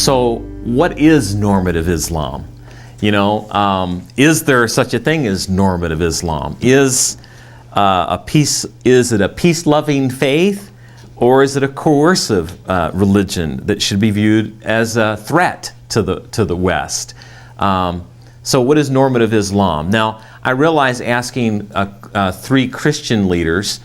So what is normative Islam? Is there such a thing as normative Islam? Is it a peace-loving faith, or is it a coercive religion that should be viewed as a threat to the West? So what is normative Islam? Now, I realize asking 3 Christian leaders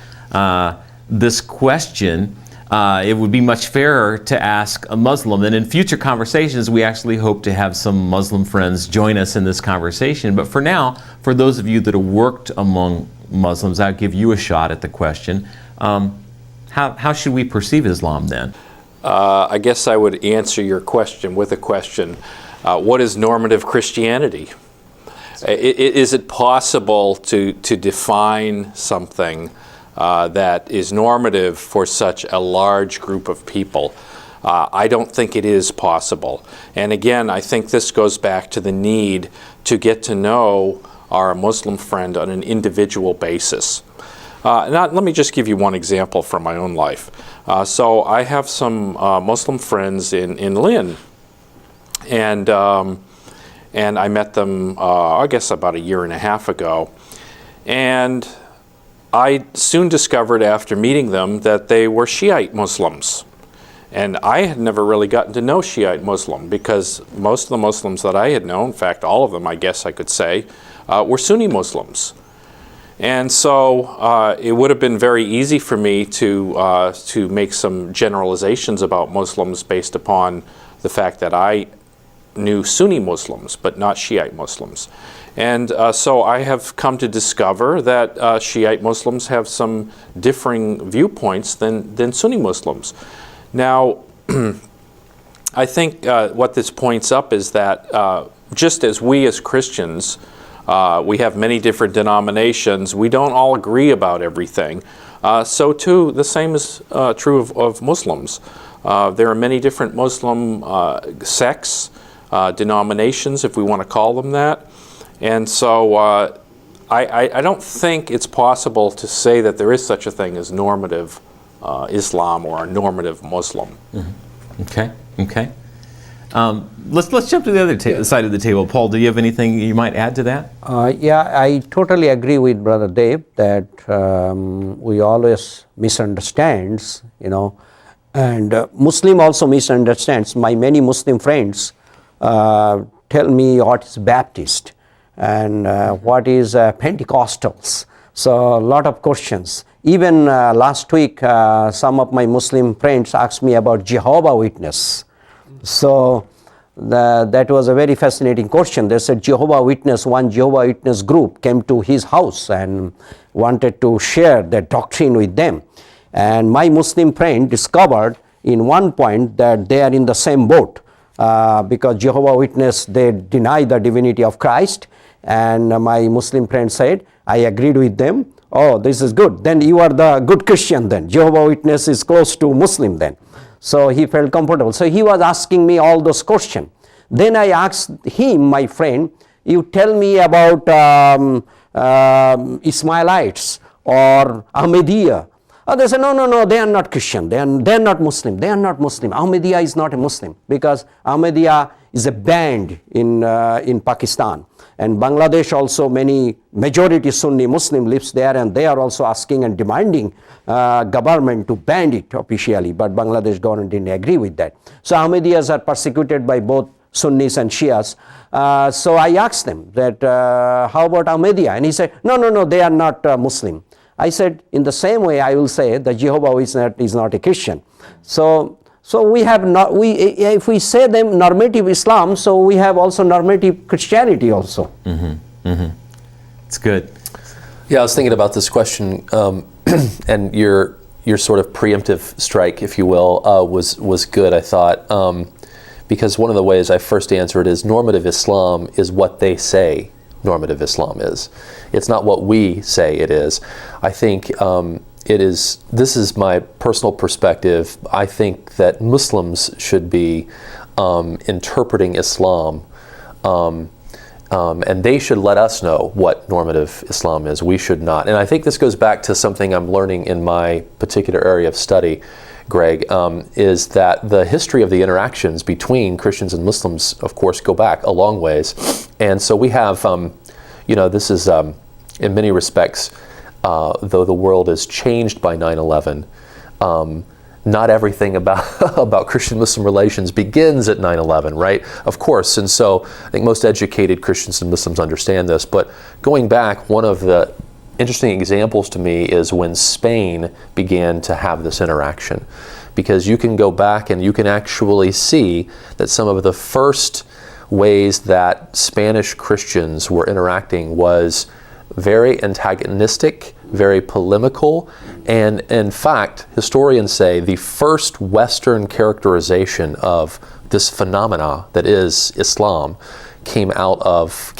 this question, it would be much fairer to ask a Muslim. And in future conversations, we actually hope to have some Muslim friends join us in this conversation. But for now, for those of you that have worked among Muslims, I'll give you a shot at the question. How should we perceive Islam then? I guess I would answer your question with a question. What is normative Christianity? Is it possible to define something that is normative for such a large group of people? I don't think it is possible. And again, I think this goes back to the need to get to know our Muslim friend on an individual basis. Let me just give you one example from my own life. So I have some Muslim friends in Lynn, and I met them, I guess, about a year and a half ago. And I soon discovered after meeting them that they were Shiite Muslims. And I had never really gotten to know Shiite Muslim because most of the Muslims that I had known, in fact, all of them, I guess I could say, were Sunni Muslims. And so it would have been very easy for me to make some generalizations about Muslims based upon the fact that I knew Sunni Muslims, but not Shiite Muslims. And so I have come to discover that Shiite Muslims have some differing viewpoints than Sunni Muslims. Now, I think what this points up is that just as we as Christians, we have many different denominations, we don't all agree about everything. So too, the same is true of Muslims. There are many different Muslim sects, denominations, if we want to call them that. And so I don't think it's possible to say that there is such a thing as normative Islam or a normative Muslim. Mm-hmm. Okay. Let's jump to the other side of the table. Paul, do you have anything you might add to that? Yeah, I totally agree with Brother Dave that we always misunderstands, and Muslim also misunderstands. My many Muslim friends tell me what is Baptist and what is Pentecostals. So a lot of questions. Even last week, some of my Muslim friends asked me about Jehovah's Witness. So that was a very fascinating question. They said one Jehovah's Witness group came to his house and wanted to share their doctrine with them. And my Muslim friend discovered in one point that they are in the same boat because Jehovah's Witness, they deny the divinity of Christ. And my Muslim friend said, I agreed with them. Oh, this is good. Then you are the good Christian then. Jehovah's Witness is close to Muslim then. So he felt comfortable. So he was asking me all those questions. Then I asked him, my friend, you tell me about Ismailites or Ahmadiyya. Oh, they said, no, they are not Christian. They are not Muslim. They are not Muslim. Ahmadiyya is not a Muslim because Ahmadiyya is a band in Pakistan. And Bangladesh also, majority Sunni Muslim lives there, and they are also asking and demanding government to ban it officially, but Bangladesh government didn't agree with that. So Ahmadiyyas are persecuted by both Sunnis and Shias. So I asked them that, how about Ahmadiyya? And he said, no, they are not Muslim. I said, in the same way, I will say that Jehovah is not a Christian. So we have if we say them normative Islam, so we have also normative Christianity also. Mm-hmm. Mm-hmm. It's good. Yeah, I was thinking about this question, and your sort of preemptive strike, if you will, was good, I thought, because one of the ways I first answered is normative Islam is what they say normative Islam is. It's not what we say it is. I think this is my personal perspective. I think that Muslims should be interpreting Islam, and they should let us know what normative Islam is. We should not. And I think this goes back to something I'm learning in my particular area of study. Greg, is that the history of the interactions between Christians and Muslims, of course, go back a long ways. And so we have, this is, in many respects, though the world is changed by 9/11, not everything about Christian-Muslim relations begins at 9/11, right? Of course, and so I think most educated Christians and Muslims understand this, but going back, one of the interesting examples to me is when Spain began to have this interaction, because you can go back and you can actually see that some of the first ways that Spanish Christians were interacting was very antagonistic, very polemical, and in fact, historians say the first Western characterization of this phenomena that is Islam came out of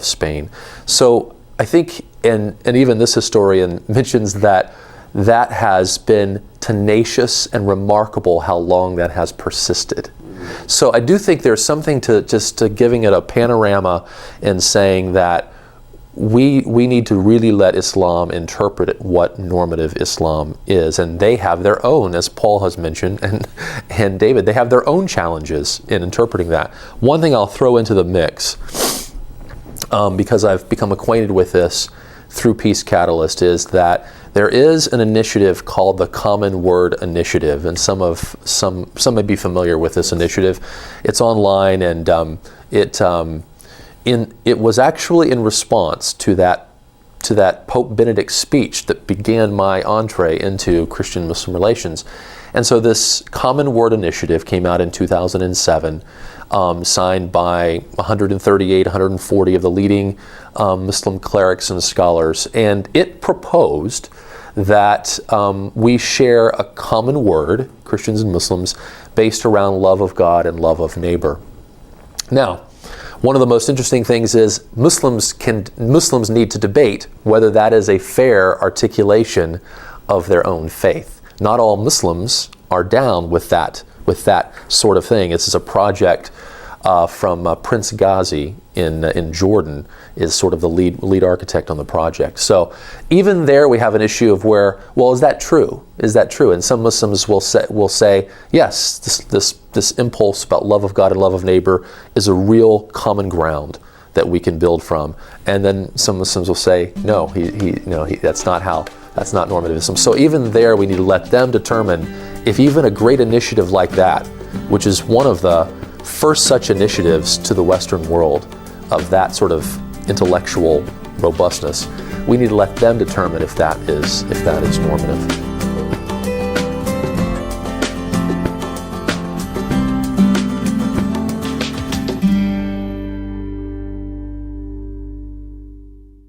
Spain. So I think, and even this historian mentions that has been tenacious and remarkable how long that has persisted. So I do think there's something to giving it a panorama and saying that we need to really let Islam interpret what normative Islam is, and they have their own, as Paul has mentioned, and David, they have their own challenges in interpreting that. One thing I'll throw into the mix, because I've become acquainted with this through Peace Catalyst, is that there is an initiative called the Common Word Initiative, and some may be familiar with this initiative. It's online, and it was actually in response to that Pope Benedict speech that began my entree into Christian-Muslim relations. And so this Common Word Initiative came out in 2007, signed by 140 of the leading Muslim clerics and scholars. And it proposed that we share a common word, Christians and Muslims, based around love of God and love of neighbor. Now, one of the most interesting things is Muslims need to debate whether that is a fair articulation of their own faith. Not all Muslims are down with that sort of thing. This is a project from Prince Ghazi in Jordan, is sort of the lead architect on the project. So even there we have an issue of where, well, is that true? Is that true? And some Muslims will say yes, this impulse about love of God and love of neighbor is a real common ground that we can build from. And then some Muslims will say, no, that's not normativism. So even there we need to let them determine if even a great initiative like that, which is one of the first such initiatives to the Western world of that sort of intellectual robustness, we need to let them determine if that is normative.